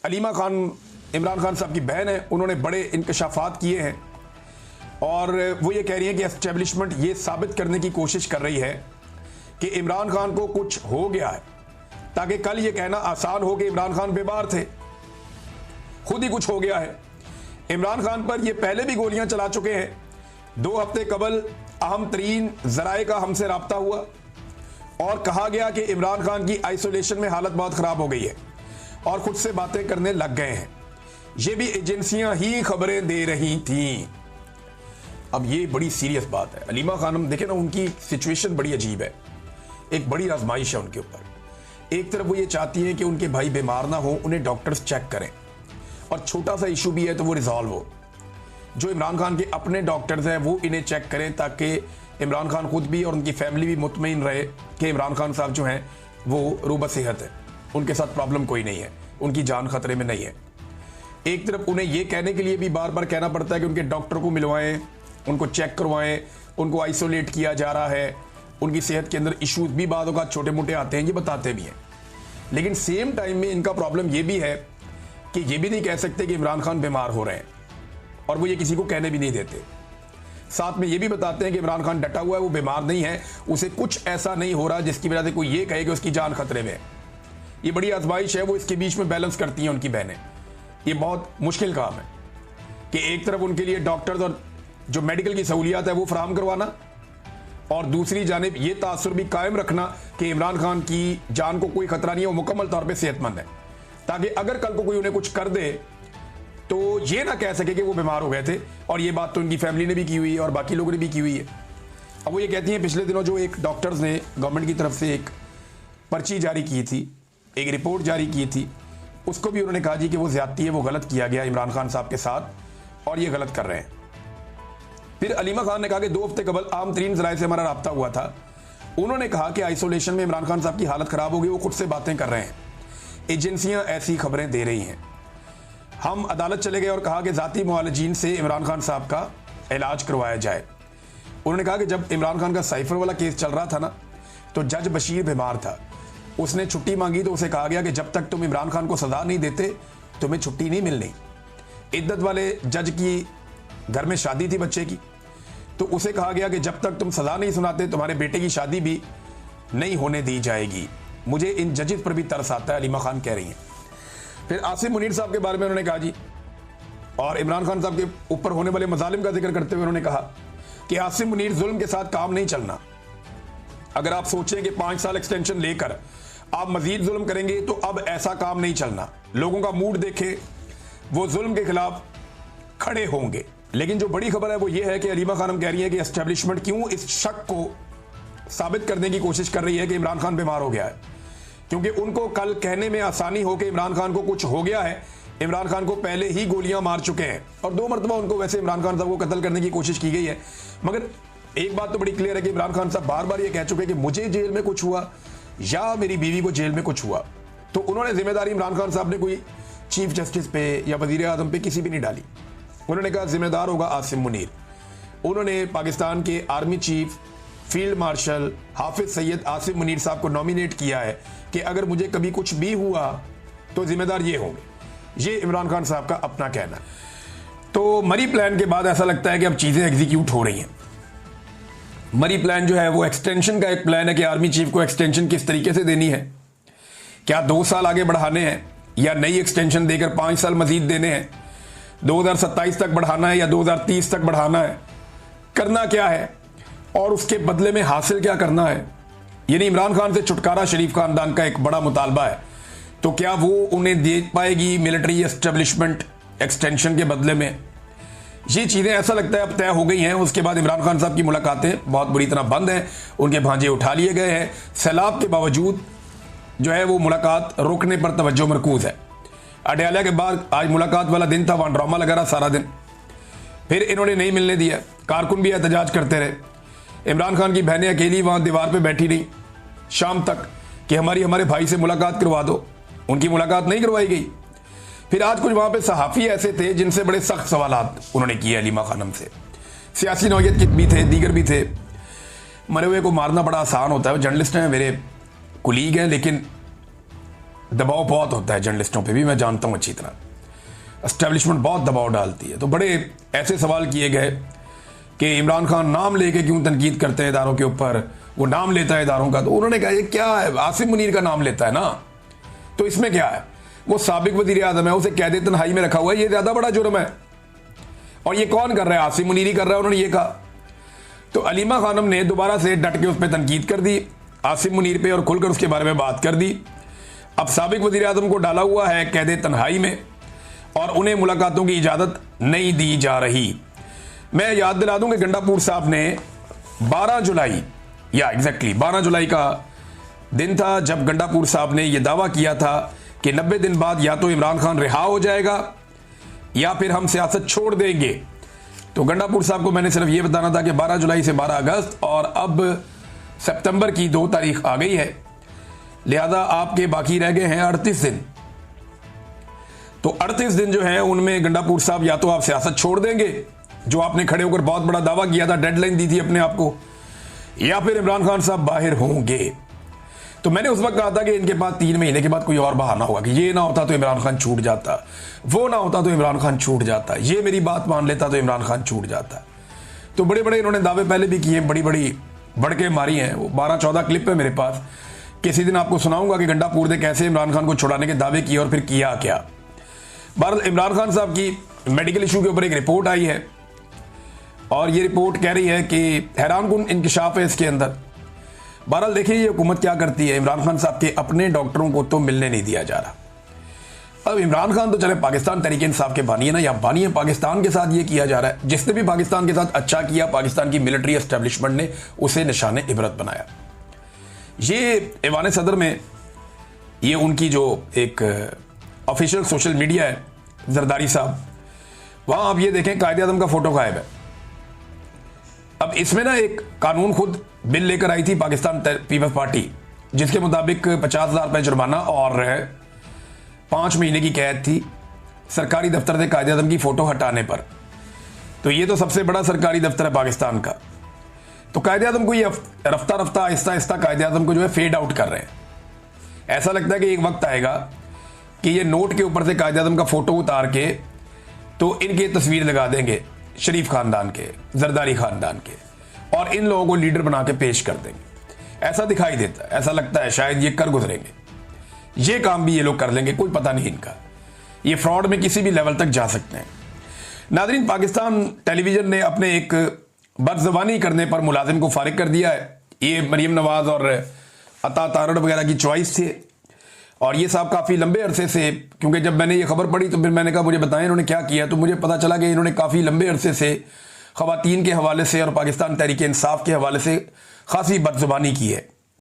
अलीमा खान इमरान खान साहब की बहन है, उन्होंने बड़े इंकशाफात किए हैं और वो ये कह रही है कि एस्टेब्लिशमेंट ये साबित करने की कोशिश कर रही है कि इमरान खान को कुछ हो गया है, ताकि कल ये कहना आसान हो कि इमरान खान बीमार थे, खुद ही कुछ हो गया है। इमरान खान पर ये पहले भी गोलियां चला चुके हैं। 2 हफ्ते कबल अहम तरीन जराए का हमसे रब्ता हुआ और कहा गया कि इमरान खान की आइसोलेशन में हालत बहुत ख़राब हो गई है और खुद से बातें करने लग गए हैं। ये भी एजेंसियां ही खबरें दे रही थीं। अब ये बड़ी सीरियस बात है। अलीमा खानम देखे ना, उनकी सिचुएशन बड़ी अजीब है, एक बड़ी आजमाइश है उनके ऊपर। एक तरफ वो ये चाहती हैं कि उनके भाई बीमार ना हो, उन्हें डॉक्टर्स चेक करें और छोटा सा इशू भी है तो वो रिजॉल्व हो। जो इमरान खान के अपने डॉक्टर्स हैं वो इन्हें चेक करें ताकि इमरान खान खुद भी और उनकी फैमिली भी मुतमईन रहे कि इमरान खान साहब जो हैं वो रूबा सेहत है, उनके साथ प्रॉब्लम कोई नहीं है, उनकी जान खतरे में नहीं है। एक तरफ उन्हें ये कहने के लिए भी बार बार कहना पड़ता है कि उनके डॉक्टर को मिलवाएं, उनको चेक करवाएं, उनको आइसोलेट किया जा रहा है, उनकी सेहत के अंदर इश्यूज भी बाद का छोटे मोटे आते हैं, ये बताते भी हैं। लेकिन सेम टाइम में इनका प्रॉब्लम ये भी है कि ये भी नहीं कह सकते कि इमरान खान बीमार हो रहे हैं और वो ये किसी को कहने भी नहीं देते। साथ में ये भी बताते हैं कि इमरान खान डटा हुआ है, वो बीमार नहीं है, उसे कुछ ऐसा नहीं हो रहा जिसकी वजह से कोई ये कहे कि उसकी जान खतरे में है। ये बड़ी आजमाइश है, वो इसके बीच में बैलेंस करती हैं उनकी बहनें। ये बहुत मुश्किल काम है कि एक तरफ उनके लिए डॉक्टर्स और जो मेडिकल की सहूलियात है वो फराहम करवाना और दूसरी जानिब ये तासुर भी कायम रखना कि इमरान खान की जान को कोई खतरा नहीं है, वो मुकम्मल तौर पर सेहतमंद है, ताकि अगर कल को कोई उन्हें कुछ कर दे तो ये ना कह सके कि वो बीमार हो गए थे। और ये बात तो उनकी फैमिली ने भी की हुई है और बाकी लोगों ने भी की हुई है। अब वो ये कहती हैं पिछले दिनों जो एक डॉक्टर्स ने गवर्नमेंट की तरफ से एक पर्ची जारी की थी, एक रिपोर्ट जारी की थी, उसको भी उन्होंने कहा जी कि वो ज्यादती है, वो गलत किया गया इमरान खान साहब के साथ और ये गलत कर रहे हैं। फिर अलीमा खान ने कहा कि 2 हफ्ते कबल आम तरीन जराए से हमारा रब्ता हुआ था, उन्होंने कहा कि आइसोलेशन में इमरान खान साहब की हालत खराब हो गई, वो खुद से बातें कर रहे हैं, एजेंसियां ऐसी खबरें दे रही हैं। हम अदालत चले गए और कहा कि ज़ाती मुआलजीन से इमरान खान साहब का इलाज करवाया जाए। उन्होंने कहा कि जब इमरान खान का साइफर वाला केस चल रहा था ना, तो जज बशीर बीमार था, उसने छुट्टी मांगी तो उसे कहा गया कि जब तक तुम इमरान खान को सज़ा नहीं देते तुम्हें छुट्टी नहीं मिलनी। इद्दत वाले जज की घर में शादी थी बच्चे की, तो उसे कहा गया कि जब तक तुम सज़ा नहीं सुनाते तुम्हारे बेटे की शादी भी नहीं होने दी जाएगी। मुझे इन जजेस पर भी तरस आता है, अलीमा खान कह रही हैं। फिर आसिम मुनीर साहब के बारे में उन्होंने कहा जी, और इमरान खान साहब के ऊपर होने वाले मजालिम का जिक्र करते हुए उन्होंने कहा कि आसिम मुनीर जुल्म के साथ काम नहीं चलना। अगर आप सोचें कि 5 साल एक्सटेंशन लेकर आप मजीद जुल्म करेंगे तो अब ऐसा काम नहीं चलना। लोगों का मूड देखे, वो जुल्म के खिलाफ खड़े होंगे। लेकिन जो बड़ी खबर है वो ये है कि अलीमा खानम कह रही है कि एस्टेब्लिशमेंट क्यों इस शक को साबित करने की कोशिश कर रही है कि इमरान खान बीमार हो गया है, क्योंकि उनको कल कहने में आसानी हो कि इमरान खान को कुछ हो गया है। इमरान खान को पहले ही गोलियां मार चुके हैं और 2 मरतबा उनको वैसे इमरान खान साहब को कत्ल करने की कोशिश की गई है। मगर एक बात तो बड़ी क्लियर है कि इमरान खान साहब बार बार ये कह चुके हैं कि मुझे जेल में कुछ हुआ या मेरी बीवी को जेल में कुछ हुआ, तो उन्होंने जिम्मेदारी इमरान खान साहब ने कोई चीफ जस्टिस पे या वजीर आजम पे किसी भी नहीं डाली। उन्होंने कहा जिम्मेदार होगा आसिम मुनीर। उन्होंने पाकिस्तान के आर्मी चीफ फील्ड मार्शल हाफिज सैयद आसिम मुनीर साहब को नॉमिनेट किया है कि अगर मुझे कभी कुछ भी हुआ तो जिम्मेदार ये होंगे। ये इमरान खान साहब का अपना कहना है। तो मरी प्लान के बाद ऐसा लगता है कि अब चीज़ें एग्जीक्यूट हो रही हैं। मरी प्लान जो है वो एक्सटेंशन का एक प्लान है कि आर्मी चीफ को एक्सटेंशन किस तरीके से देनी है, क्या 2 साल आगे बढ़ाने हैं या नई एक्सटेंशन देकर 5 साल मजीद देने हैं, 2027 तक बढ़ाना है या 2030 तक बढ़ाना है, करना क्या है और उसके बदले में हासिल क्या करना है। यानी इमरान खान से छुटकारा शरीफ खानदान का एक बड़ा मुतालबा है, तो क्या वो उन्हें दे पाएगी मिलिट्री एस्टेब्लिशमेंट एक्सटेंशन के बदले में। ये चीज़ें ऐसा लगता है अब तय हो गई हैं। उसके बाद इमरान खान साहब की मुलाकातें बहुत बुरी तरह बंद हैं, उनके भांजे उठा लिए गए हैं। सैलाब के बावजूद जो है वो मुलाकात रोकने पर तवज्जो मरकूज है। अडयाला के बाद आज मुलाकात वाला दिन था, वहाँ ड्रामा लगा रहा सारा दिन, फिर इन्होंने नहीं मिलने दिया, कारकुन भी एहतजाज करते रहे। इमरान खान की बहनें अकेली वहाँ दीवार पे बैठी रही शाम तक कि हमारे भाई से मुलाकात करवा दो, उनकी मुलाकात नहीं करवाई गई। फिर आज कुछ वहाँ पे सहाफ़ी ऐसे थे जिनसे बड़े सख्त सवालात उन्होंने किए अलीमा खानम से। सियासी नौयत के भी थे, दीगर भी थे। मरे हुए को मारना बड़ा आसान होता है, वो जर्नलिस्ट हैं, मेरे कुलीग हैं, लेकिन दबाव बहुत होता है जर्नलिस्टों पे भी, मैं जानता हूं अच्छी तरह। एस्टेब्लिशमेंट बहुत दबाव डालती है। तो बड़े ऐसे सवाल किए गए कि इमरान खान नाम लेके क्यों तनकीद करते हैं इदारों के ऊपर, वो नाम लेता है इदारों का। तो उन्होंने कहा ये क्या है, आसिम मुनीर का नाम लेता है ना, तो इसमें क्या है, वो साबिक वजीर आजम है, उसे कैद तन्हाई में रखा हुआ है, ये ज्यादा बड़ा जुर्म है। और ये कौन कर रहा है, आसिम मुनीर ही कर रहा है, उन्होंने ये कहा। तो अलीमा खानम ने दोबारा से डट के उस पर तनकीद कर दी, आसिम मुनीर पे, और खुलकर उसके बारे में बात कर दी। अब साबिक वजीर आजम को डाला हुआ है कैद तन्हाई में और उन्हें मुलाकातों की इजाज़त नहीं दी जा रही। मैं याद दिला दूं कि गंडापुर साहब ने 12 जुलाई, या एग्जैक्टली 12 जुलाई का दिन था जब गंडापुर साहब ने यह दावा किया था कि 90 दिन बाद या तो इमरान खान रिहा हो जाएगा या फिर हम सियासत छोड़ देंगे। तो गंडापुर साहब को मैंने सिर्फ यह बताना था कि 12 जुलाई से 12 अगस्त, और अब सितंबर की 2 तारीख आ गई है, लिहाजा आपके बाकी रह गए हैं 38 दिन। तो 38 दिन जो हैं उनमें गंडापुर साहब या तो आप सियासत छोड़ देंगे, जो आपने खड़े होकर बहुत बड़ा दावा किया था, डेडलाइन दी थी अपने आप को, या फिर इमरान खान साहब बाहर होंगे। तो मैंने उस वक्त कहा था कि इनके पास 3 महीने के बाद कोई और बहाना होगा कि ये ना होता तो इमरान खान छूट जाता, वो ना होता तो इमरान खान छूट जाता, ये मेरी बात मान लेता तो इमरान खान छूट जाता। तो बड़े बड़े इन्होंने दावे पहले भी किए, बड़ी बड़ी बढ़के मारी हैं। वो 12-14 क्लिप है मेरे पास, किसी दिन आपको सुनाऊंगा कि गंडापुर ने कैसे इमरान खान को छुड़ाने के दावे किए और फिर किया क्या। बहरहाल इमरान खान साहब की मेडिकल इशू के ऊपर एक रिपोर्ट आई है और ये रिपोर्ट कह रही है कि हैरानकुन इंकशाफ है इसके अंदर। बहरहाल देखिए ये हुकूमत क्या करती है, इमरान खान साहब के अपने डॉक्टरों को तो मिलने नहीं दिया जा रहा। अब इमरान खान तो चले पाकिस्तान तहरीक इंसाफ के बानी है ना, या बानी है, पाकिस्तान के साथ ये किया जा रहा है। जिसने भी पाकिस्तान के साथ अच्छा किया, पाकिस्तान की मिलिट्री एस्टेब्लिशमेंट ने उसे निशाने इबरत बनाया। ये ऐवान सदर में ये उनकी जो एक ऑफिशियल सोशल मीडिया है जरदारी साहब, वहां आप ये देखें कायदे आज़म का फोटो गायब है। अब इसमें ना एक कानून खुद बिल लेकर आई थी पाकिस्तान पीपल्स पार्टी, जिसके मुताबिक 50,000 रुपये जुर्माना और 5 महीने की कैद थी सरकारी दफ्तर से कायदे आज़म की फोटो हटाने पर। तो ये तो सबसे बड़ा सरकारी दफ्तर है पाकिस्तान का। तो कायदे आज़म को ये रफ्ता रफ्ता आहिस्ता आहिस्ता कायदे आज़म को जो है फेड आउट कर रहे हैं। ऐसा लगता है कि एक वक्त आएगा कि ये नोट के ऊपर से कायदे आज़म का फोटो उतार के तो इनकी तस्वीर लगा देंगे, शरीफ खानदान के, जरदारी खानदान के, और इन लोगों को लीडर बना के पेश कर देंगे। ऐसा दिखाई देता है, ऐसा लगता है शायद ये कर गुजरेंगे, ये काम भी ये लोग कर लेंगे, कोई पता नहीं इनका। ये फ्रॉड में किसी भी लेवल तक जा सकते हैं। नादरीन, पाकिस्तान टेलीविजन ने अपने एक बदज़बानी करने पर मुलाजिम को फारिग कर दिया है। ये मरीम नवाज और अता तारड़ वगैरह की चॉइस थी, और ये साहब काफ़ी लंबे अरसे से, क्योंकि जब मैंने ये खबर पढ़ी तो फिर मैंने कहा मुझे बताएं इन्होंने क्या किया, तो मुझे पता चला कि इन्होंने काफ़ी लंबे अरसे से ख़वातीन के हवाले से और पाकिस्तान तहरीक इंसाफ के हवाले से खासी बदज़ुबानी की है।